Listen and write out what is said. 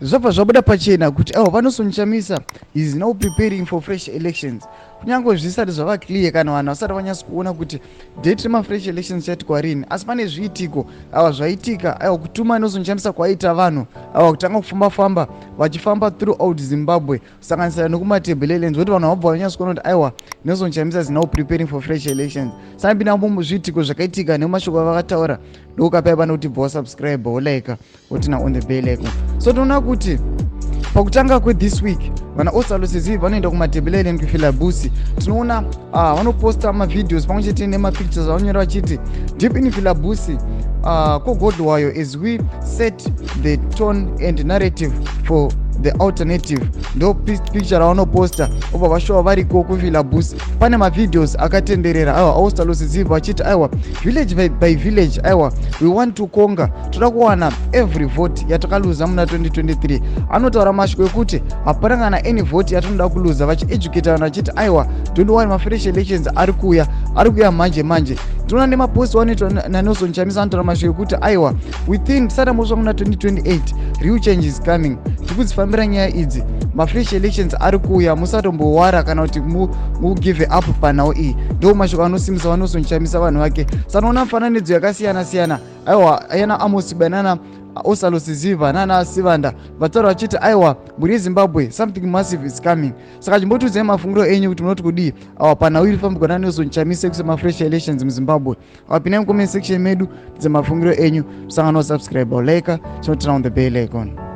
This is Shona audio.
zvabva zvabuda pachena kuti vanosonChamisa is now preparing for fresh elections. Kunyange zvisati zvava clear kana vanhu vasati vanyasa kuona kuti date remafresh elections chaitwa rini, asi pane zviitiko zvaitika kutuma nosonChamisa kwaita vanhu kutanga kufamba vachifamba throughout Zimbabwe kusanganisira nekumatebelelands kuti vanhu vabva vanyasa kuona kuti aiwa nosonChamisa is now preparing for fresh elections. Sambina muzviitiko zvakaitika nemashoko avakataura ndokapaipa kuti bva subscribe wolike wotina on the bell icon. So tinoona kuti pakutanga this week vana osalosi vanoenda kumatebeleland kufila busi, tinoona vanoposta mavideos pamwe chete nemapictures avanyora vachiti deep in filabusi kogodwayo as we set the tone and narrative for the alternative. Ndo picture ravanoposta obva vashowa variko kufilabusi. Pane mavideos akatenderera ausalosi vachiti aiwa village by village, aiwa we want to conquer, toda kuwana every vote yatakaluza muna 2023. Anotaura mashoko ekuti hapana kana any vote yatinoda kuluza, vachieducate vanhu vachiti aiwa don't worry mafresh elections ari kuya manje. Tinoona nemapost wanoitwa nanosonChamisa anotaura mashoko ekuti aiwa within tisati mosva muna 2028 real change is coming. Tikudzifambira nyaya idzi, mafresh elections ari kuya, musatombowara kana kuti mugive up panhau iyi. Ndo mashoko anosimbisa vanosonChamisa vanhu vake. Sanoona mifananidzo yakasiyana aiwa ayana Amos banana osalosi nana Sivanda vataura vachiti aiwa muri Zimbabwe something massive is coming. Saka chimbotudzai mafungiro enyu kuti munoti kudii panhau iri fambirwa nanosonChamisa kusema fresh elections muZimbabwe. Pinai mucomment section medu tidze mafungiro enyu, musangano subscribe like chinotina on the bell icon.